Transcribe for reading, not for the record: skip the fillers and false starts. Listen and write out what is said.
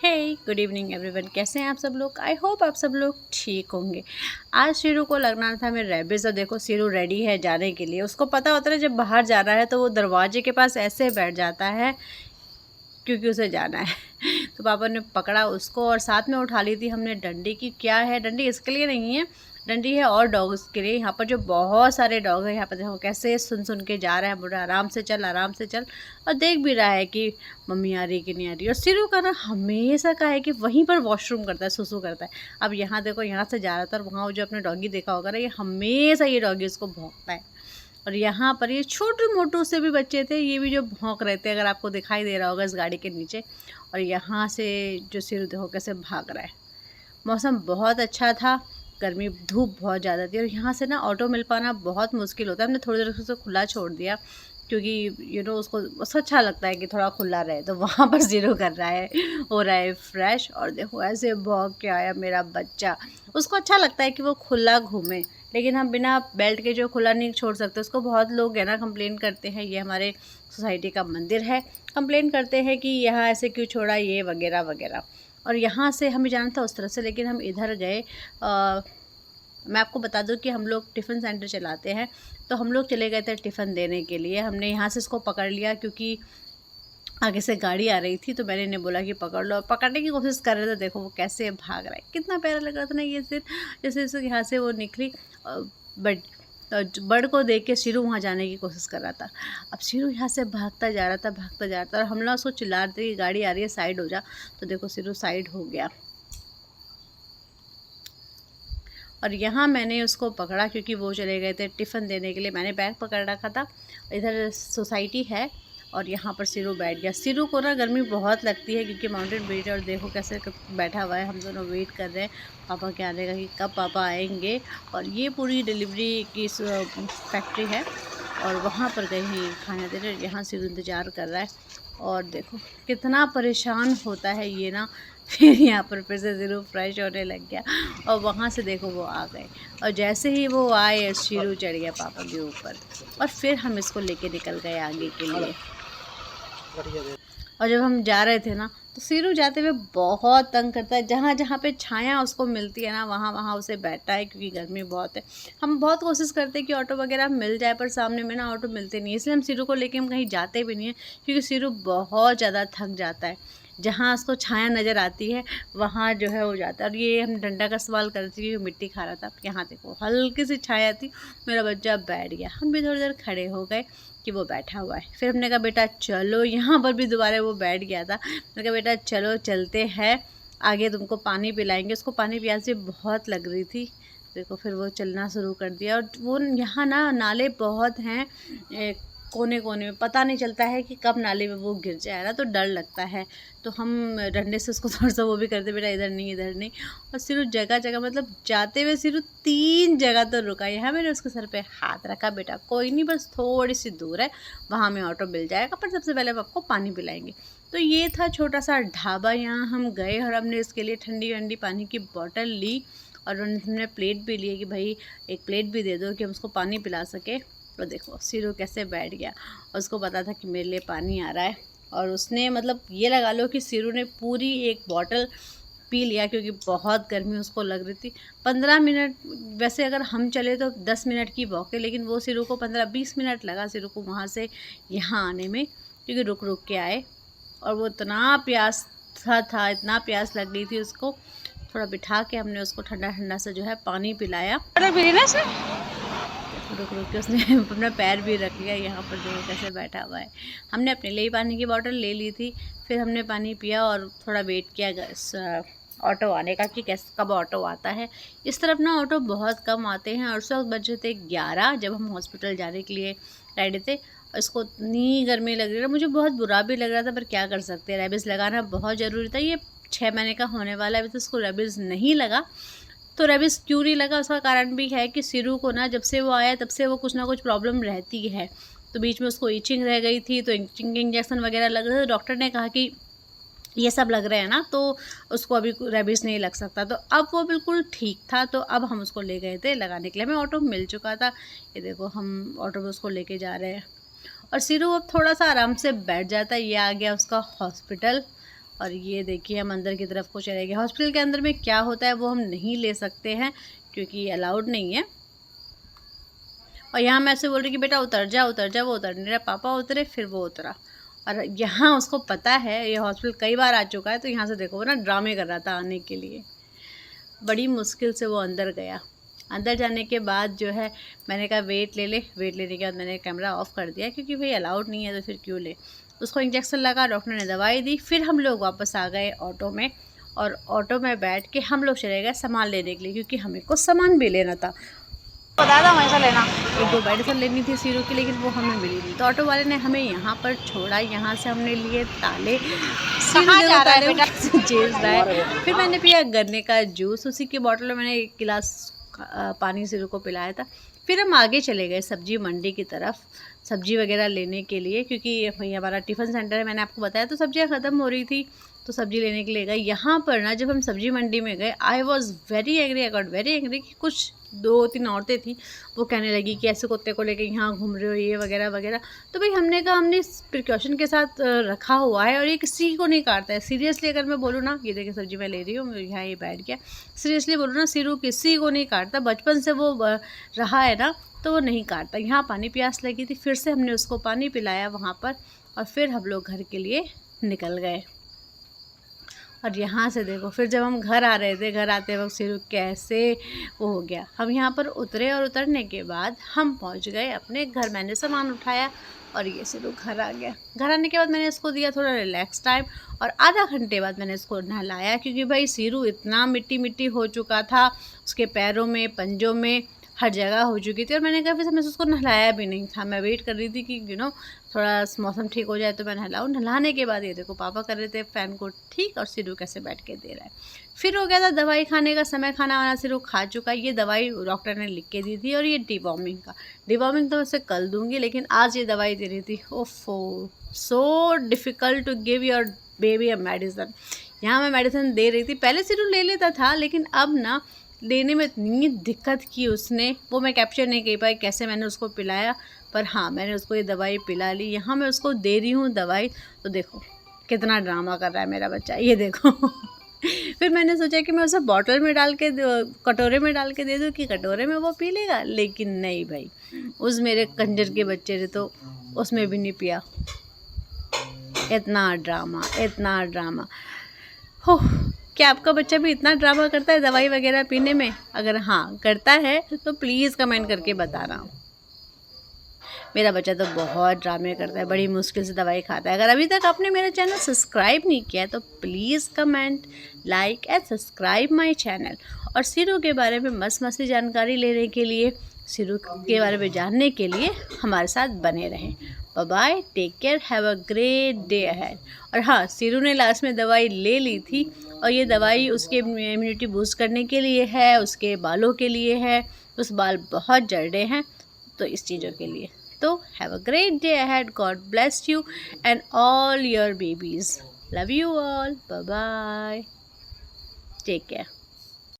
हे good evening everyone, कैसे हैं आप सब लोग। आई होप आप सब लोग ठीक होंगे। आज शीरू को लगना था मेरे रेबिस। और देखो शीरू रेडी है जाने के लिए। उसको पता होता है जब बाहर जाना है तो वो दरवाजे के पास ऐसे बैठ जाता है क्योंकि उसे जाना है। तो पापा ने पकड़ा उसको और साथ में उठा ली थी हमने डंडी की। क्या है डंडी, इसके लिए नहीं है, डंडी है और डॉग्स के लिए। यहाँ पर जो बहुत सारे डॉग हैं, यहाँ पर देखो कैसे सुन के जा रहा है। बोल रहा है आराम से चल आराम से चल, और देख भी रहा है कि मम्मी आ रही कि नहीं आ रही। और सिरू का ना हमेशा का है कि वहीं पर वॉशरूम करता है, सुसु करता है। अब यहाँ देखो, यहाँ से जा रहा था और वहाँ जो अपने डॉगी देखा होगा ना, ये हमेशा ये डॉगी उसको भौंकता है। और यहाँ पर ये छोटे मोटू से भी बच्चे थे, ये भी जो भौंक रहे थे, अगर आपको दिखाई दे रहा होगा इस गाड़ी के नीचे। और यहाँ से जो सिरू देखो कैसे भाग रहा है। मौसम बहुत अच्छा था, गर्मी धूप बहुत ज़्यादा थी। और यहाँ से ना ऑटो मिल पाना बहुत मुश्किल होता है। हमने थोड़ी देर उसको खुला छोड़ दिया क्योंकि उसको अच्छा लगता है कि थोड़ा खुला रहे। तो वहाँ पर ज़ीरो कर रहा है, हो रहा है फ्रेश। और देखो ऐसे भौंक के आया मेरा बच्चा। उसको अच्छा लगता है कि वो खुला घूमे, लेकिन हम बिना बेल्ट के जो खुला नहीं छोड़ सकते उसको। बहुत लोग है ना कंप्लेन करते हैं, ये हमारे सोसाइटी का मंदिर है, कंप्लेन करते हैं कि यहाँ ऐसे क्यों छोड़ा, ये वगैरह वगैरह। और यहाँ से हमें जाना था उस तरह से, लेकिन हम इधर गए। मैं आपको बता दूं कि हम लोग टिफ़िन सेंटर चलाते हैं, तो हम लोग चले गए थे टिफ़िन देने के लिए। हमने यहाँ से इसको पकड़ लिया क्योंकि आगे से गाड़ी आ रही थी, तो मैंने इन्हें बोला कि पकड़ लो। पकड़ने की कोशिश कर रहे थे, देखो वो कैसे भाग रहा है। कितना प्यारा लग रहा था ना ये सिर्फ जैसे यहाँ से वो निकली। बट बर्ड को देख के शीरू वहाँ जाने की कोशिश कर रहा था। अब शीरू यहाँ से भागता जा रहा था, भागता जा रहा था। और हम लोग उसको चिल्ला रहे थे कि गाड़ी आ रही है, साइड हो जा। तो देखो शीरू साइड हो गया। और यहाँ मैंने उसको पकड़ा क्योंकि वो चले गए थे टिफ़िन देने के लिए। मैंने बैग पकड़ रखा था। इधर सोसाइटी है और यहाँ पर सिरू बैठ गया। सिरू को ना गर्मी बहुत लगती है क्योंकि माउंटेन ब्रीड है। और देखो कैसे बैठा हुआ है। हम दोनों वेट कर रहे हैं पापा के आने का कि कब पापा आएंगे। और ये पूरी डिलीवरी की फैक्ट्री है और वहाँ पर कहीं खाना दे रहे। यहाँ सिरू इंतज़ार कर रहा है। और देखो कितना परेशान होता है ये ना। फिर यहाँ पर फिर से ज़ीरो फ्रेश होने लग गया। और वहाँ से देखो वो आ गए। और जैसे ही वो आए शीरू चढ़ गया पापा के ऊपर। और फिर हम इसको लेके निकल गए आगे के लिए। और जब हम जा रहे थे ना, तो शीरू जाते हुए बहुत तंग करता है। जहाँ जहाँ पे छाया उसको मिलती है ना, वहाँ वहाँ उसे बैठता है क्योंकि गर्मी बहुत है। हम बहुत कोशिश करते हैं कि ऑटो वगैरह मिल जाए, पर सामने में ना ऑटो मिलते नहीं, इसलिए हम शीरू को लेके हम कहीं जाते भी नहीं हैं क्योंकि शीरू बहुत ज़्यादा थक जाता है। जहाँ उसको छाया नज़र आती है वहाँ जो है हो जाता है। और ये हम डंडा का सवाल करते थे कि मिट्टी खा रहा था। यहाँ देखो हल्की सी छाया थी, मेरा बच्चा बैठ गया। हम भी थोड़ी देर खड़े हो गए कि वो बैठा हुआ है। फिर हमने कहा बेटा चलो, यहाँ पर भी दोबारा वो बैठ गया था। मैंने कहा बेटा चलो चलते हैं आगे, तुमको पानी पिलाएंगे। उसको पानी प्यासी बहुत लग रही थी। देखो फिर वो चलना शुरू कर दिया। और वो यहाँ ना नाले बहुत हैं कोने कोने में, पता नहीं चलता है कि कब नाले में वो गिर जाए ना, तो डर लगता है। तो हम डंडे से उसको थोड़ा सा वो भी करते, बेटा इधर नहीं इधर नहीं। और सिर्फ जगह जगह मतलब जाते हुए सिर्फ 3 जगह तो रुका। यहाँ मैंने उसके सर पे हाथ रखा, बेटा कोई नहीं, बस थोड़ी सी दूर है, वहाँ में ऑटो मिल जाएगा, पर सबसे पहले हम आपको पानी पिलाएंगे। तो ये था छोटा सा ढाबा। यहाँ हम गए और हमने इसके लिए ठंडी ठंडी पानी की बोतल ली। और हमने प्लेट भी ली कि भाई एक प्लेट भी दे दो कि हम उसको पानी पिला सके। तो देखो शीरू कैसे बैठ गया। उसको पता था कि मेरे लिए पानी आ रहा है। और उसने मतलब ये लगा लो कि शीरू ने पूरी एक बॉटल पी लिया क्योंकि बहुत गर्मी उसको लग रही थी। 15 मिनट, वैसे अगर हम चले तो 10 मिनट की वॉक है, लेकिन वो शीरू को 15-20 मिनट लगा शीरू को वहाँ से यहाँ आने में, क्योंकि रुक रुक के आए। और वो इतना प्यास था, इतना प्यास लग रही थी उसको। थोड़ा बिठा के हमने उसको ठंडा ठंडा से जो है पानी पिलाया। रुक रुक के उसने अपना पैर भी रख लिया। यहाँ पर देखो कैसे बैठा हुआ है। हमने अपने लिए ही पानी की बोतल ले ली थी। फिर हमने पानी पिया और थोड़ा वेट किया ऑटो आने का कि कैसे कब ऑटो आता है। इस तरफ ना ऑटो बहुत कम आते हैं। और उस वक्त बजे थे 11 जब हम हॉस्पिटल जाने के लिए रेडी थे। इसको इतनी गर्मी लग रही है, मुझे बहुत बुरा भी लग रहा था, पर क्या कर सकते हैं, रेबीज़ लगाना बहुत ज़रूरी था। ये 6 महीने का होने वाला है, अभी तो इसको रेबीज़ नहीं लगा। तो रेबीज़ क्यों नहीं लगा उसका कारण भी है कि शीरू को ना जब से वो आया तब से वो कुछ ना कुछ प्रॉब्लम रहती है। तो बीच में उसको इचिंग रह गई थी, तो इचिंग के इंजेक्शन वगैरह लग रहे थे। डॉक्टर ने कहा कि ये सब लग रहे हैं ना, तो उसको अभी रेबीज़ नहीं लग सकता। तो अब वो बिल्कुल ठीक था, तो अब हम उसको ले गए थे लगाने के लिए। हमें ऑटो मिल चुका था। ये देखो हम ऑटो में उसको लेके जा रहे हैं। और शीरू अब थोड़ा सा आराम से बैठ जाता है। ये आ गया उसका हॉस्पिटल। और ये देखिए हम अंदर की तरफ को चले गए। हॉस्पिटल के अंदर में क्या होता है वो हम नहीं ले सकते हैं क्योंकि अलाउड नहीं है। और यहाँ मैं ऐसे बोल रही कि बेटा उतर जा उतर जा, वो उतर नहीं रहा। पापा उतरे फिर वो उतरा। और यहाँ उसको पता है ये हॉस्पिटल कई बार आ चुका है, तो यहाँ से देखो वो ना ड्रामे कर रहा था आने के लिए। बड़ी मुश्किल से वो अंदर गया। अंदर जाने के बाद जो है मैंने कहा वेट ले ले। वेट लेने के बाद मैंने कैमरा ऑफ़ कर दिया क्योंकि भाई अलाउड नहीं है तो फिर क्यों ले। उसको इंजेक्शन लगा, डॉक्टर ने दवाई दी, फिर हम लोग वापस आ गए ऑटो में। और ऑटो में बैठ के हम लोग चले गए सामान लेने के लिए क्योंकि हमें कुछ सामान भी लेना था। बता था वहीं से लेना। 1-2 मेडिसिन लेनी थी सीरू की, लेकिन वो हमें मिली नहीं। तो ऑटो वाले ने हमें यहाँ पर छोड़ा। यहाँ से हमने लिए ताले। कहाँ जा रहा है बेटा? जेज है। फिर मैंने पिया गन्ने का जूस। उसी की बोतल में मैंने 1 गिलास पानी सीरू को पिलाया था। फिर हम आगे चले गए सब्जी मंडी की तरफ सब्जी वगैरह लेने के लिए क्योंकि भाई हमारा टिफ़िन सेंटर है, मैंने आपको बताया। तो सब्जियाँ ख़त्म हो रही थी तो सब्ज़ी लेने के लिए गए। यहाँ पर ना जब हम सब्ज़ी मंडी में गए, I was very angry. I got very angry कि कुछ 2-3 औरतें थी, वो कहने लगी कि ऐसे कुत्ते को लेके यहाँ घूम रहे हो, ये वगैरह वगैरह। तो भाई हमने कहा हमने प्रिकॉशन के साथ रखा हुआ है और ये किसी को नहीं काटता है। सीरियसली अगर मैं बोलूँ ना, ये देखिए सब्ज़ी मैं ले रही हूँ, यहाँ ये बैठ गया। सीरियसली बोलूँ ना, सीरू किसी को नहीं काटता। बचपन से वो रहा है ना, तो वो नहीं काटता। यहाँ पानी प्यास लगी थी, फिर से हमने उसको पानी पिलाया वहाँ पर और फिर हम लोग घर के लिए निकल गए। और यहाँ से देखो फिर जब हम घर आ रहे थे, घर आते वक्त सीरू कैसे वो हो गया। हम यहाँ पर उतरे और उतरने के बाद हम पहुँच गए अपने घर। मैंने सामान उठाया और ये सीरू घर आ गया। घर आने के बाद मैंने इसको दिया थोड़ा रिलैक्स टाइम और आधा घंटे बाद मैंने इसको नहलाया क्योंकि भाई सीरू इतना मिट्टी मिट्टी हो चुका था, उसके पैरों में, पंजों में, हर जगह हो चुकी थी। और मैंने कहा फिर मैं उसको नहलाया भी नहीं था। मैं वेट कर रही थी कि थोड़ा मौसम ठीक हो जाए तो मैं नहलाऊँ। नहलाने के बाद ये देखो पापा कर रहे थे फ़ैन को ठीक और सीरू कैसे बैठ के दे रहा है। फिर हो गया था दवाई खाने का समय। खाना वाना सीरू खा चुका है। ये दवाई डॉक्टर ने लिख के दी थी और ये डिवॉर्मिंग का। डिवॉर्मिंग तो मैं उसे कल दूँगी, लेकिन आज ये दवाई दे रही थी। ओफ़ो, so difficult to give your baby a medicine. यहाँ मैं मेडिसिन दे रही थी। पहले सीरू ले लेता था, लेकिन अब ना लेने में इतनी दिक्कत की उसने, वो मैं कैप्चर नहीं कर पाई कैसे मैंने उसको पिलाया। पर हाँ, मैंने उसको ये दवाई पिला ली। यहाँ मैं उसको दे रही हूँ दवाई, तो देखो कितना ड्रामा कर रहा है मेरा बच्चा, ये देखो। फिर मैंने सोचा कि मैं उसे बॉटल में डाल के कटोरे में डाल के दे दूँ कि कटोरे में वो पी लेगा, लेकिन नहीं भाई, उस मेरे कंजर के बच्चे ने तो उसमें भी नहीं पिया। इतना ड्रामा, इतना ड्रामा। हो, क्या आपका बच्चा भी इतना ड्रामा करता है दवाई वगैरह पीने में? अगर हाँ करता है तो प्लीज़ कमेंट करके बताना। मेरा बच्चा तो बहुत ड्रामे करता है, बड़ी मुश्किल से दवाई खाता है। अगर अभी तक आपने मेरा चैनल सब्सक्राइब नहीं किया तो please comment, like and subscribe my channel. और सीरू के बारे में मस्त जानकारी लेने के लिए, सीरू के बारे में जानने के लिए हमारे साथ बने रहें। Bye bye, take care, have a great day ahead. और हाँ, सीरू ने लास्ट में दवाई ले ली थी और ये दवाई उसके इम्यूनिटी बूस्ट करने के लिए है, उसके बालों के लिए है। उस बाल बहुत जल्दे हैं तो इस चीज़ों के लिए। So have a great day ahead. God bless you and all your babies. Love you all. Bye bye. Take care.